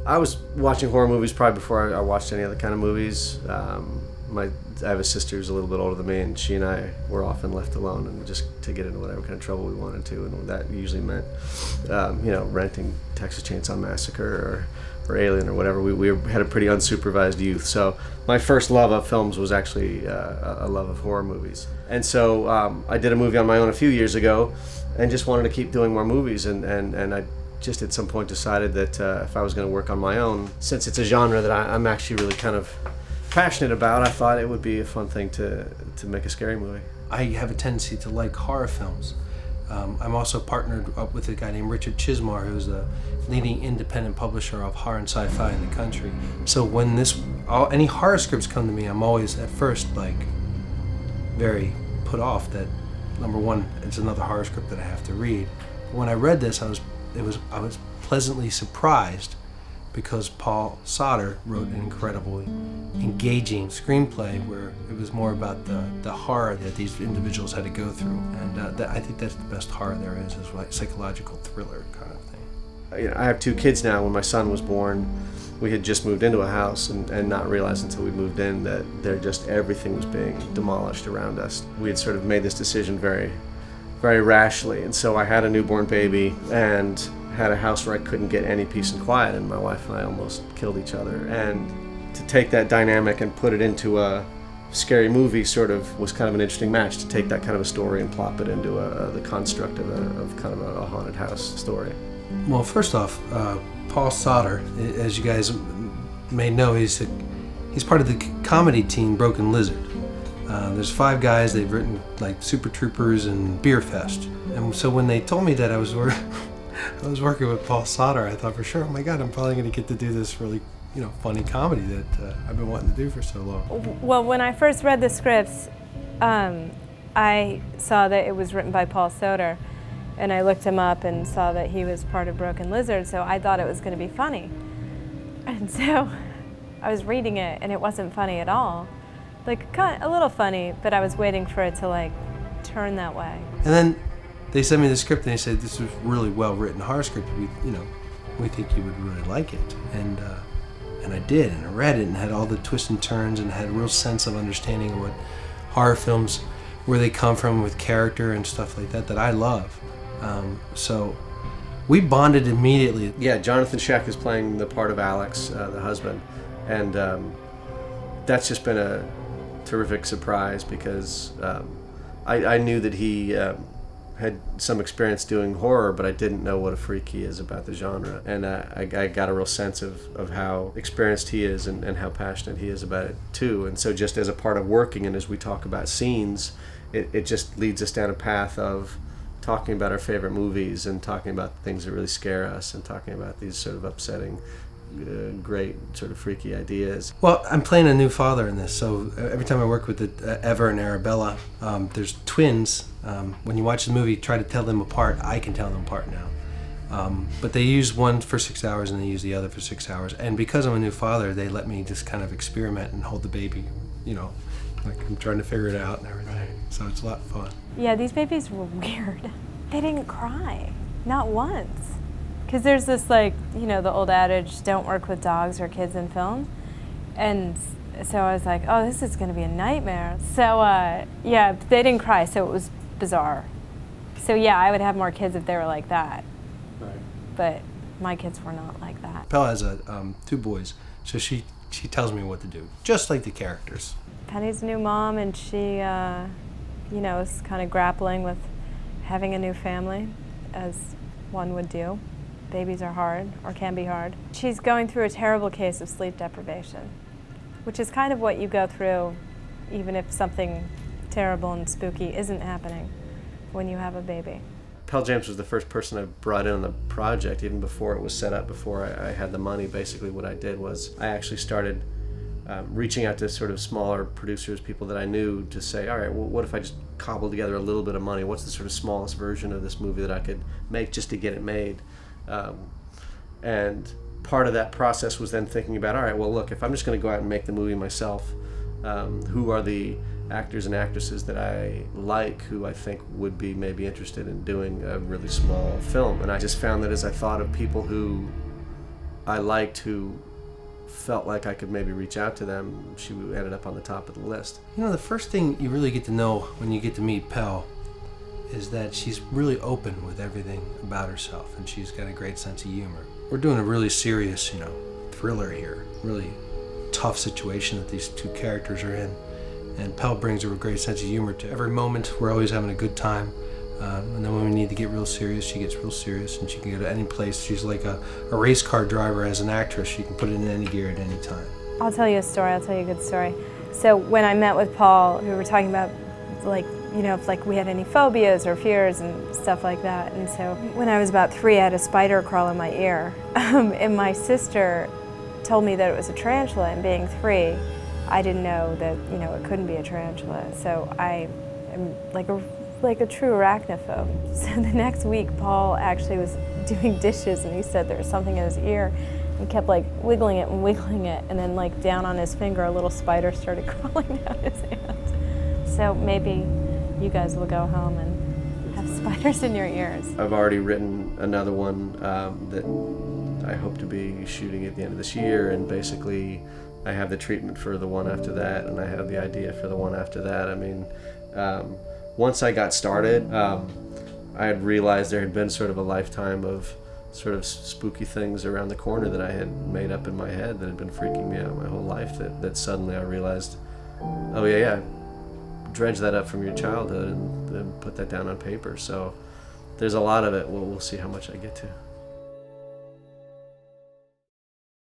I was watching horror movies probably before I watched any other kind of movies. I have a sister who's a little bit older than me, and she and I were often left alone and just to get into whatever kind of trouble we wanted to, and that usually meant, renting Texas Chainsaw Massacre or Alien or whatever. We had a pretty unsupervised youth, so my first love of films was actually a love of horror movies. And so I did a movie on my own a few years ago, and just wanted to keep doing more movies, and I just at some point decided that if I was going to work on my own, since it's a genre that I'm actually really kind of passionate about, I thought it would be a fun thing to make a scary movie. I have a tendency to like horror films. I'm also partnered up with a guy named Richard Chismar, who's the leading independent publisher of horror and sci-fi in the country. So when any horror scripts come to me, I'm always at first very put off that, number one, it's another horror script that I have to read. When I read this, I was pleasantly surprised, because Paul Soter wrote an incredibly engaging screenplay where it was more about the horror that these individuals had to go through. And I think that's the best horror there is like psychological thriller kind of thing. I have 2 kids now. When my son was born, we had just moved into a house and not realized until we moved in that everything was being demolished around us. We had sort of made this decision very, very rashly. And so I had a newborn baby and had a house where I couldn't get any peace and quiet, and my wife and I almost killed each other. And to take that dynamic and put it into a scary movie sort of was kind of an interesting match, to take that kind of a story and plop it into the construct of kind of a haunted house story. Well, first off, Paul Soter, as you guys may know, he's part of the comedy team Broken Lizard. There's 5 guys. They've written like Super Troopers and Beer Fest. And so when they told me that I was working with Paul Soter, I thought for sure, oh my God, I'm probably going to get to do this really, funny comedy that I've been wanting to do for so long. Well, when I first read the scripts, I saw that it was written by Paul Soter, and I looked him up and saw that he was part of Broken Lizard, so I thought it was going to be funny. And so I was reading it, and it wasn't funny at all. Like, a little funny, but I was waiting for it to, turn that way. And then they sent me the script and they said, this was really well written horror script. We think you would really like it. And I did, and I read it and had all the twists and turns and had a real sense of understanding of what horror films, where they come from with character and stuff like that I love. So we bonded immediately. Yeah, Jonathan Schaech is playing the part of Alex, the husband, and that's just been a terrific surprise, because I knew that he had some experience doing horror, but I didn't know what a freak he is about the genre. And I got a real sense of how experienced he is and how passionate he is about it too. And so just as a part of working, and as we talk about scenes, it just leads us down a path of talking about our favorite movies and talking about things that really scare us and talking about these sort of upsetting, great sort of freaky ideas. Well, I'm playing a new father in this, so every time I work with Ever and Arabella, there's twins. When you watch the movie, try to tell them apart. I can tell them apart now. But they use one for 6 hours and they use the other for 6 hours. And because I'm a new father, they let me just kind of experiment and hold the baby, like I'm trying to figure it out and everything. Right. So it's a lot of fun. Yeah, these babies were weird. They didn't cry, not once. Because there's this the old adage, don't work with dogs or kids in film. And so I was like, oh, this is going to be a nightmare. So yeah, they didn't cry, so it was bizarre. So yeah, I would have more kids if they were like that. Right. But my kids were not like that. Pell has 2 boys, so she tells me what to do, just like the characters. Penny's a new mom, and she, is kind of grappling with having a new family, as one would do. Babies are hard, or can be hard. She's going through a terrible case of sleep deprivation, which is kind of what you go through even if something terrible and spooky isn't happening when you have a baby. Pell James was the first person I brought in on the project, even before it was set up, before I had the money. Basically what I did was I actually started reaching out to sort of smaller producers, people that I knew, to say, all right, well, what if I just cobbled together a little bit of money? What's the sort of smallest version of this movie that I could make just to get it made? And part of that process was then thinking about, all right, well, look, if I'm just going to go out and make the movie myself, who are the actors and actresses that I like, who I think would be maybe interested in doing a really small film? And I just found that as I thought of people who I liked who felt like I could maybe reach out to them, she ended up on the top of the list. You know, the first thing you really get to know when you get to meet Pell is that she's really open with everything about herself, and she's got a great sense of humor. We're doing a really serious, thriller here, really tough situation that these two characters are in, and Pell brings her a great sense of humor to every moment. We're always having a good time, and then when we need to get real serious, she gets real serious, and she can go to any place. She's like a race car driver as an actress. She can put it in any gear at any time. I'll tell you a story. I'll tell you a good story. So when I met with Paul, we were talking about if we had any phobias or fears and stuff like that. And so when I was about 3, I had a spider crawl in my ear. And my sister told me that it was a tarantula, and being 3, I didn't know that, it couldn't be a tarantula. So I am like a true arachnophobe. So the next week, Paul actually was doing dishes, and he said there was something in his ear, and kept wiggling it, and then down on his finger, a little spider started crawling down his hand. So maybe you guys will go home and have spiders in your ears. I've already written another one that I hope to be shooting at the end of this year, and basically I have the treatment for the one after that, and I have the idea for the one after that. I mean, once I got started, I had realized there had been sort of a lifetime of sort of spooky things around the corner that I had made up in my head that had been freaking me out my whole life, that suddenly I realized, oh yeah, dredge that up from your childhood and put that down on paper. So there's a lot of it. We'll see how much I get to.